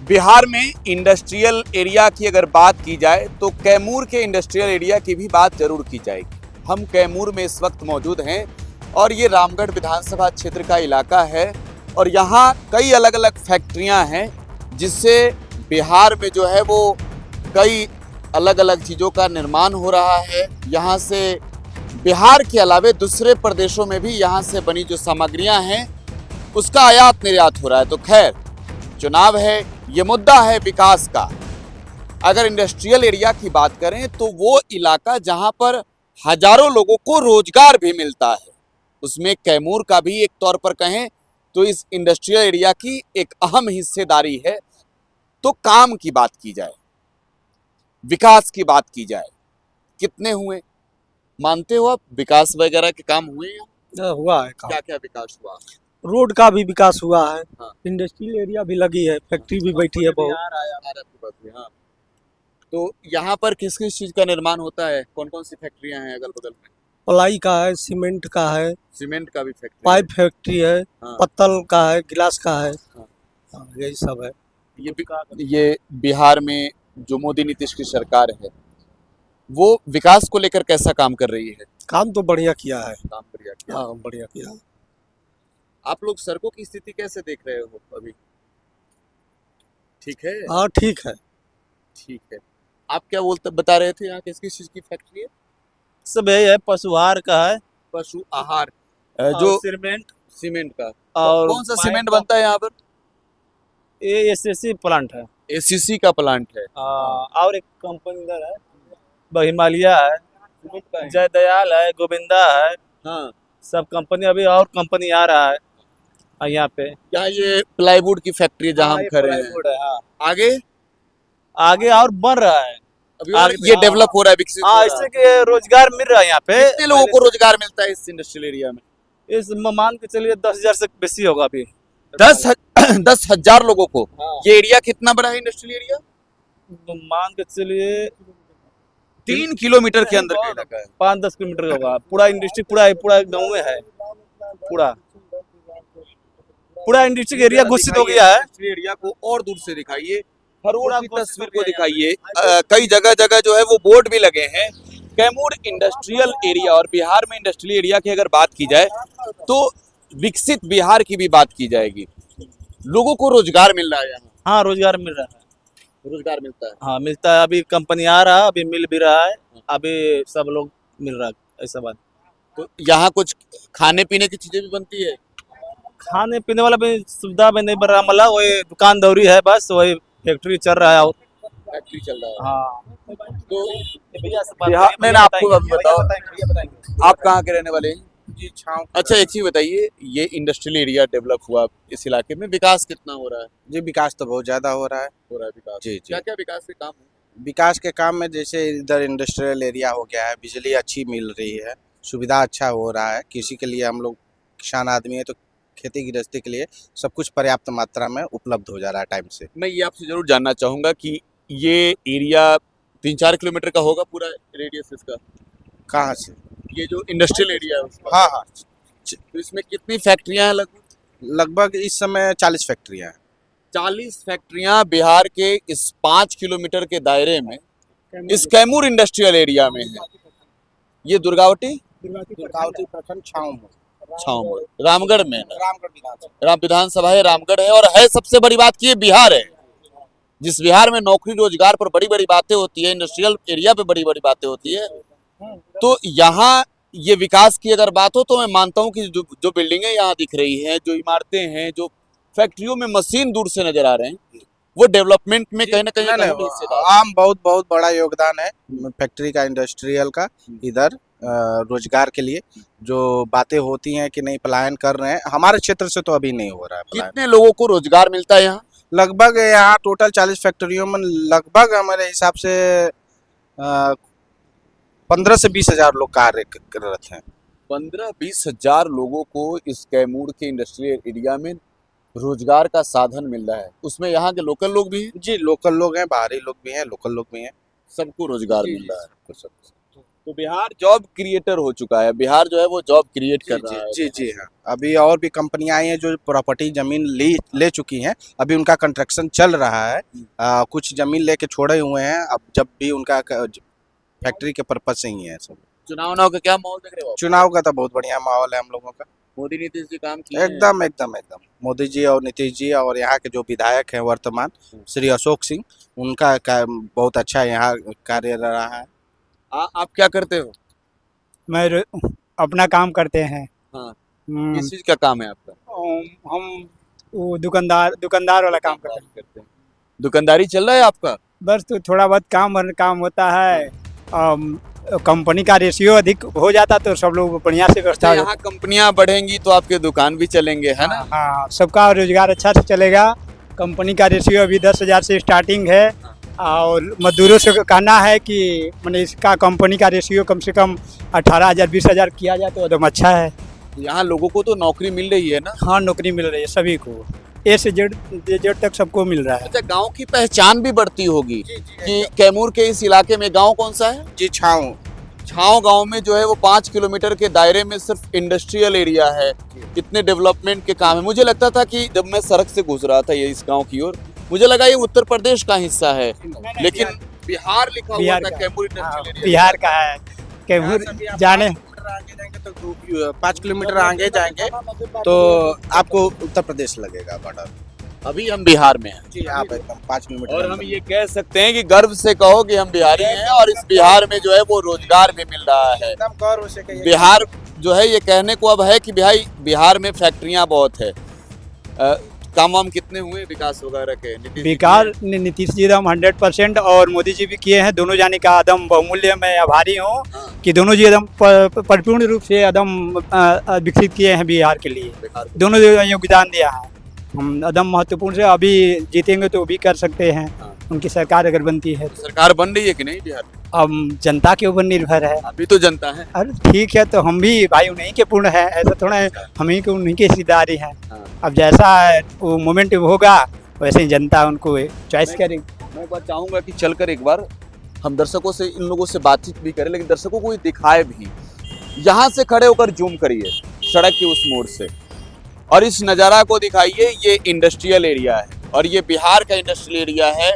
बिहार में industrial area की अगर बात की जाए तो कैमूर के इंडस्ट्रियल एरिया की भी बात जरूर की जाएगी। हम कैमूर में इस वक्त मौजूद हैं और ये रामगढ़ विधानसभा क्षेत्र का इलाका है और यहाँ कई अलग अलग फैक्ट्रियाँ हैं जिससे बिहार में जो है वो कई अलग अलग चीज़ों का निर्माण हो रहा है। यहाँ से बिहार के अलावे दूसरे प्रदेशों में भी यहाँ से बनी जो सामग्रियाँ हैं उसका आयात निर्यात हो रहा है। तो खैर, चुनाव है, ये मुद्दा है विकास का। अगर इंडस्ट्रियल एरिया की बात करें तो वो इलाका जहां पर हजारों लोगों को रोजगार भी मिलता है, उसमें कैमूर का भी एक तौर पर कहें तो इस इंडस्ट्रियल एरिया की एक अहम हिस्सेदारी है। तो काम की बात की जाए, विकास की बात की जाए, कितने हुए मानते हो आप? विकास वगैरह के काम हुए हैं? हुआ है काम। क्या क्या विकास हुआ? रोड का भी विकास हुआ है। हाँ। इंडस्ट्रियल एरिया भी लगी है, फैक्ट्री भी बैठी है बहुत। हाँ। तो यहाँ पर किस किस चीज का निर्माण होता है? कौन कौन सी फैक्ट्रियां हैं अगल बगल में? प्लाई का है, सीमेंट का है, सीमेंट का भी फैक्ट्री पाइप फैक्ट्री है, हाँ। पत्तल का है, गिलास का है। हाँ। हाँ, यही सब है। ये बिहार में जो मोदी नीतीश की सरकार है वो विकास को लेकर कैसा काम कर रही है? काम तो बढ़िया किया है। काम बढ़िया किया। हाँ, बढ़िया किया। आप लोग सड़कों की स्थिति कैसे देख रहे हो अभी? ठीक है? हाँ, ठीक है। ठीक है। आप क्या बता रहे थे, यहाँ किस किस चीज की फैक्ट्री है? सब यही है, पशु आहार का है, पशु आहार जो सीमेंट सीमेंट का। और कौन सा सीमेंट बनता है यहाँ पर? ये एसएससी प्लांट है। एसीसी का प्लांट है। और एक कंपनी इधर है, हिमालय है, जय दयाल है, गोविंदा है। हाँ। सब कंपनी, अभी और कंपनी आ रहा है यहाँ पे। यहाँ ये प्लाईवुड की फैक्ट्री जहाँ हम खड़े हैं। हाँ। आगे आगे और बन रहा है, अभी और ये डेवलप हो रहा है, विकसित हो हाँ, रहा है। इससे कि रोजगार मिल रहा है यहाँ पे। कितने लोगों को रोजगार मिलता है इस इंडस्ट्रियल एरिया में? इस मान के चलिए 10,000 से बेसी होगा अभी। 10,000 लोगों को। हाँ। ये एरिया कितना बड़ा है इंडस्ट्रियल एरिया? मान के चलिए 3 किलोमीटर के अंदर का इलाका है। 5-10 किलोमीटर होगा। पूरा इंडस्ट्री पूरा गाँव में है। पूरा इंडस्ट्री एरिया घोषित हो गया है। इंडस्ट्रियल एरिया को और दूर से दिखाइए, हर की तस्वीर को दिखाइए। कई जगह जगह जो है वो बोर्ड भी लगे हैं कैमूर इंडस्ट्रियल एरिया। और बिहार में इंडस्ट्रियल एरिया की अगर बात की जाए तो विकसित बिहार की भी बात की जाएगी। लोगों को रोजगार मिल रहा है यहाँ। हाँ, रोजगार मिल रहा है। रोजगार मिलता है। हाँ, मिलता है। अभी कंपनी आ रहा है, अभी मिल भी रहा है, अभी सब लोग मिल रहा है, ऐसा बात। तो यहाँ कुछ खाने पीने की चीजें भी बनती है? खाने पीने वाला भी सुविधा में नहीं बन रहा, मतलब वही दुकान दौरी है, बस वही फैक्ट्री चल रहा है। और फैक्ट्री चल रहा है। हाँ, तो बिहार में आपको अभी बताओ, बताएंगे। आप कहाँ के रहने वाले हैं? जी, छाँव। अच्छा, एक चीज बताइए, ये इंडस्ट्रियल एरिया डेवलप हुआ, इस इलाके में विकास कितना हो रहा है? जी, विकास तो बहुत ज्यादा हो रहा है। हो रहा है विकास। जी, जी। क्या क्या विकास के काम है? विकास के काम में जैसे इधर इंडस्ट्रियल एरिया हो गया है, बिजली अच्छी मिल रही है, सुविधा अच्छा हो रहा है। किसी के लिए, हम लोग किसान आदमी है तो खेती गृहस्थी के लिए सब कुछ पर्याप्त मात्रा में उपलब्ध हो जा रहा है टाइम से। मैं ये आपसे जरूर जानना चाहूंगा कि ये एरिया 3-4 किलोमीटर का होगा पूरा रेडियस इसका? कहाँ से? ये जो इंडस्ट्रियल एरिया है उसका? हाँ, हाँ। तो इसमें कितनी फैक्ट्रियां हैं लगभग? लगभग इस समय 40 फैक्ट्रियाँ हैं। 40 फैक्ट्रियां बिहार के इस 5 किलोमीटर के दायरे में इस कैमूर इंडस्ट्रियल एरिया में है। ये दुर्गावती प्रखंड छाव रामगढ़ में रामगढ़ विधानसभा है, रामगढ़ है। और है सबसे बड़ी बात की ये बिहार है, जिस बिहार में नौकरी रोजगार पर बड़ी बड़ी बातें होती है, इंडस्ट्रियल एरिया पे बड़ी बड़ी बातें होती है। तो यहाँ ये विकास की अगर बात हो तो मैं मानता हूँ कि जो बिल्डिंगें यहाँ दिख रही हैं, जो इमारतें हैं, जो फैक्ट्रियों में मशीन दूर से नजर आ रहे हैं, वो डेवलपमेंट में कहीं ना कहीं आम बहुत बड़ा योगदान है फैक्ट्री का, इंडस्ट्रियल का। इधर रोजगार के लिए जो बातें होती हैं कि नहीं पलायन कर रहे हैं, हमारे क्षेत्र से तो अभी नहीं हो रहा है पलायन। कितने लोगों को रोजगार मिलता है यहाँ? लगभग यहाँ टोटल 40 फैक्ट्रियों में लगभग हमारे हिसाब से 15 से 20 हजार लोग कार्यरत हैं। 15-20 हजार लोगों को इस कैमूर के इंडस्ट्रियल एरिया में रोजगार का साधन मिल रहा है। उसमें यहाँ के लोकल लोग भी हैं? जी, लोकल लोग हैं, बाहरी लोग भी हैं, लोकल लोग भी हैं। सबको रोजगार मिल रहा है। तो बिहार जॉब क्रिएटर हो चुका है, बिहार जो है वो जॉब क्रिएट कर रहा है। जी जी हाँ। अभी और भी कंपनियां आई हैं जो प्रॉपर्टी जमीन ले चुकी हैं, अभी उनका कंस्ट्रक्शन चल रहा है। कुछ जमीन लेके छोड़े हुए हैं, अब जब भी उनका फैक्ट्री के पर्पज से ही है सब। चुनाव का क्या माहौल देख रहे हो आप? चुनाव का तो बहुत बढ़िया माहौल है हम लोगों का। मोदी नीतीश जी काम किए हैं? एकदम एकदम एकदम मोदी जी और नीतीश जी और यहाँ के जो विधायक हैं वर्तमान श्री अशोक सिंह, उनका बहुत अच्छा यहाँ कार्य रहा है। आप क्या करते हो? अपना काम करते हैं। हाँ। हम्म, किस चीज का काम है आपका? हम वो दुकानदार वाला काम करते हैं। दुकानदारी चल रहा है आपका? बस तो थोड़ा बहुत काम होता है। कंपनी का रेशियो अधिक हो जाता तो सब लोग बढ़िया से व्यवस्था हो यहाँ कंपनियां बढ़ेंगी तो आपके दुकान भी चलेंगे, है ना? हाँ, सबका रोजगार अच्छा से चलेगा। कंपनी का रेशियो अभी 10,000 से स्टार्टिंग है और मजदूरों से कहना है कि मैंने इसका कंपनी का रेशियो कम से कम 18,000 20,000 किया जाए तो एकदम अच्छा है। यहाँ लोगों को तो नौकरी मिल रही है ना? हाँ, नौकरी मिल रही है सभी को, ए से जेड तक सबको मिल रहा है। अच्छा, गांव की पहचान भी बढ़ती होगी कि कैमूर के इस इलाके में गांव कौन सा है? जी छाव गांव में जो है वो 5 किलोमीटर के दायरे में सिर्फ इंडस्ट्रियल एरिया है। कितने डेवलपमेंट के काम है। मुझे लगता था कि जब मैं सड़क से गुजरा था ये इस गांव की ओर, मुझे लगा ये उत्तर प्रदेश का हिस्सा है, लेकिन बिहार लिखा हुआ था कैमूर इंडस्ट्रियल एरिया। बिहार का है कैमूर। जाने आगे जाएंगे तो 5 किलोमीटर आगे जाएंगे तो आपको उत्तर प्रदेश लगेगा बॉर्डर। अभी हम बिहार में हैं जी, आप एकदम 5 किलोमीटर। और हम ये कह सकते हैं कि गर्व से कहो कि हम बिहारी हैं और इस बिहार में जो है वो रोजगार भी मिल रहा है। एकदम गौरव से कहिए। बिहार जो है ये कहने को अब है कि भाई बिहार में फैक्ट्रियां बहुत है। काम वाम कितने हुए विकास वगैरह के? नीतीश जी एकदम 100% और मोदी जी भी किए हैं। दोनों जाने का एकदम बहुमूल्य मैं आभारी हूँ कि दोनों जी एकदम परिपूर्ण रूप से एकदम विकसित किए हैं बिहार के लिए। दोनों योगदान दिया है, हम एकदम महत्वपूर्ण से। अभी जीतेंगे तो भी कर सकते हैं, उनकी सरकार अगर बनती है। सरकार बन रही है कि नहीं बिहार में? अब जनता के ऊपर निर्भर है। अभी तो जनता है। अरे ठीक है, तो हम भी भाई उन्हीं के पूर्ण है, ऐसा थोड़ा है हम ही के उन्हीं की हिस्सेदारी है। अब जैसा वो मोमेंट होगा वैसे ही जनता उनको चॉइस करेगी। मैं बात चाहूंगा कि चलकर एक बार हम दर्शकों से, इन लोगों से बातचीत भी करें, लेकिन दर्शकों को ये दिखाए भी। यहाँ से खड़े होकर जूम करिए सड़क के उस मोड़ से और इस नज़ारा को दिखाइए। ये इंडस्ट्रियल एरिया है और ये बिहार का इंडस्ट्रियल एरिया है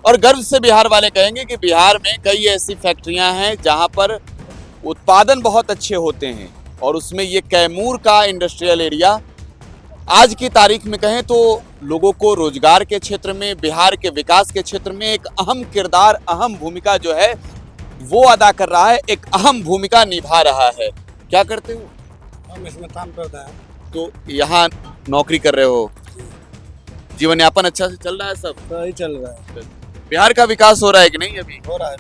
और गर्व से बिहार वाले कहेंगे कि बिहार में कई ऐसी फैक्ट्रियां हैं जहां पर उत्पादन बहुत अच्छे होते हैं और उसमें ये कैमूर का इंडस्ट्रियल एरिया आज की तारीख में कहें तो लोगों को रोजगार के क्षेत्र में, बिहार के विकास के क्षेत्र में एक अहम किरदार, अहम भूमिका जो है वो अदा कर रहा है, एक अहम भूमिका निभा रहा है। क्या करते हो? हम इसमें काम करते हैं। तो यहाँ नौकरी कर रहे हो, जीवन यापन अच्छा से चल रहा है? सब सही चल रहा है। बिहार का विकास हो रहा है कि नहीं? अभी हो रहा है।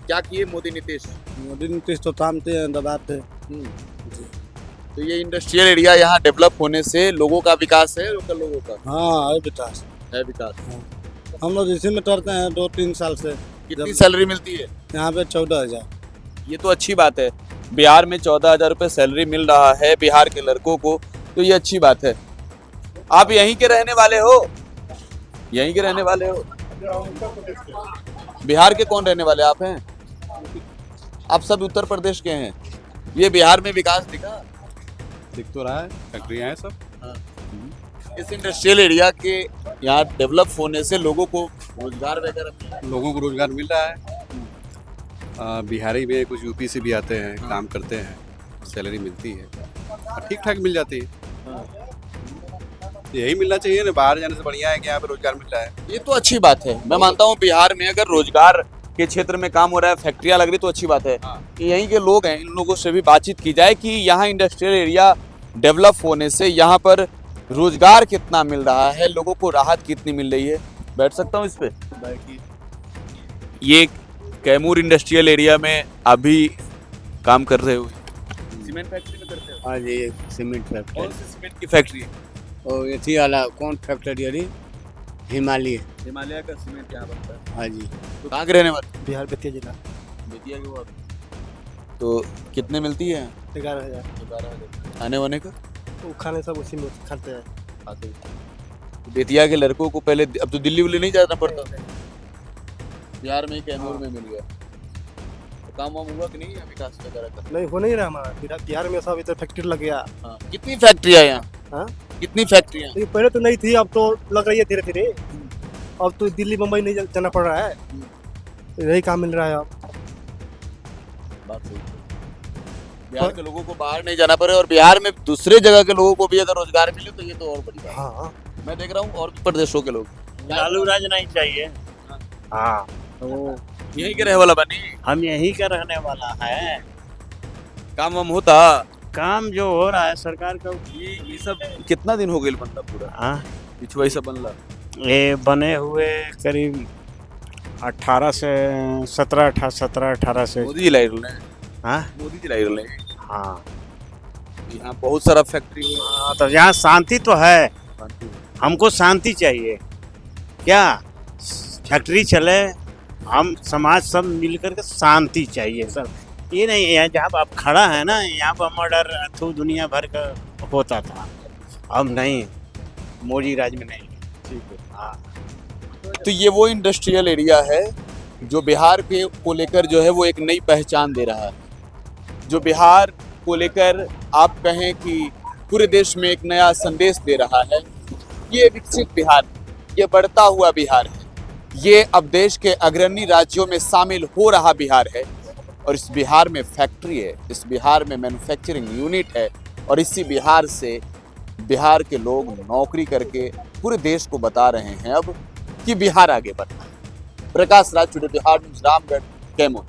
क्या किए मोदी नीतीश? मोदी नीतीश तो थामते हैं, दबाते हैं। तो ये इंडस्ट्रियल एरिया यहाँ डेवलप होने से लोगों का विकास है, लोकल लोगों का हाँ है विकास। है विकास। हम लोग इसी में करते हैं 2-3 साल से। कितनी सैलरी मिलती है यहाँ पे 14,000। ये तो अच्छी बात है। बिहार में 14,000 रुपये सैलरी मिल रहा है बिहार के लड़कों को, तो ये अच्छी बात है। आप यहीं के रहने वाले हो? यहीं के रहने वाले हो? बिहार के कौन रहने वाले आप हैं? आप सब उत्तर प्रदेश के हैं। ये बिहार में विकास दिख तो रहा है, फैक्ट्रियाँ हैं सब। इस इंडस्ट्रियल एरिया के यहाँ डेवलप होने से लोगों को रोजगार वगैरह, लोगों को रोजगार मिल रहा है। बिहारी में कुछ यूपी से भी आते हैं, काम करते हैं, सैलरी मिलती है और ठीक ठाक मिल जाती है। यही मिलना चाहिए ना, बाहर जाने से बढ़िया है कि यहाँ पे रोजगार मिल रहा है। ये तो अच्छी बात है। मैं मानता हूँ बिहार में अगर रोजगार के क्षेत्र में काम हो रहा है, फैक्ट्रियाँ लग रही, तो अच्छी बात है। कि यहीं के लोग हैं, इन लोगों से भी बातचीत की जाए कि यहाँ इंडस्ट्रियल एरिया डेवलप होने से यहाँ पर रोजगार कितना मिल रहा है, लोगों को राहत कितनी मिल रही है। बैठ सकता हूँ इस पे? ये कैमूर इंडस्ट्रियल एरिया में अभी काम कर रहे हो? सीमेंट फैक्ट्री में करते हो? हाँ जी, सीमेंट फैक्ट्री। कौन सी सीमेंट की फैक्ट्री है? और ये वाला कौन फैक्ट्री है? हिमालय। हिमालय का सीमेंट यहाँ बनता है। हाँ जी। तो कहाँ के रहने वाले? बिहार बेतिया जिला। बेतिया के बाद तो कितने मिलती है? 11,000। खाने वाने का? वो खाने सब उसी में खाते हैं। बेतिया के लड़कों को पहले, अब तो दिल्ली उल्ली नहीं जाना पड़ता, बिहार में ही कैमूर में मिल गया। काम वाम हुआ कि नहीं है विकास वगैरह का? नहीं हो नहीं रहा हमारा बिहार में सब इधर फैक्ट्री लग गया। हाँ। कितनी फैक्ट्रियाँ यहाँ? हाँ? कितनी फैक्ट्रियाँ? लेकिन पहले तो नहीं थी, अब तो लग रही है धीरे धीरे। अब तो दिल्ली मुंबई नहीं जाना पड़ रहा है, यही काम मिल रहा है अब। बात सही है। बिहार के लोगों को बाहर नहीं जाना पड़े और बिहार में दूसरे जगह के लोगों को भी अगर रोजगार मिले तो ये तो और बड़ी बात है। हाँ मैं देख रहा हूँ और भी प्रदेशों के लोग लालू राज नहीं चाहिए। हाँ तो यहीं के रहे वाला बनी। हम यहीं का रहने वाला है। काम वाम होता? काम जो हो रहा है सरकार का, ये सब कितना दिन हो गए बनला पूरा? हाँ पिछवा सब बनला? ये बने हुए करीब 18 से 17-18 से। मोदी जी लाई रहे हैं। हाँ मोदी जी लाई रहे हैं। हाँ यहाँ बहुत सारा फैक्ट्री है। हाँ, तो यहाँ शांति तो है, हमको शांति चाहिए। क्या फैक्ट्री चले, हम समाज सब मिल कर के शांति चाहिए सर। ये नहीं है जहाँ पर आप खड़ा है ना, यहाँ पर मर्डर अथू दुनिया भर का होता था, अब नहीं, मोदी राज में नहीं। ठीक है। हाँ तो ये वो इंडस्ट्रियल एरिया है जो बिहार को लेकर जो है वो एक नई पहचान दे रहा है, जो बिहार को लेकर आप कहें कि पूरे देश में एक नया संदेश दे रहा है। ये विकसित बिहार, ये बढ़ता हुआ बिहार है, ये अब देश के अग्रणी राज्यों में शामिल हो रहा बिहार है। और इस बिहार में फैक्ट्री है, इस बिहार में मैन्युफैक्चरिंग यूनिट है और इसी बिहार से बिहार के लोग नौकरी करके पूरे देश को बता रहे हैं अब कि बिहार आगे बढ़ना है। Prakash Raj, today Bihar news, Ramgarh, Kaimur.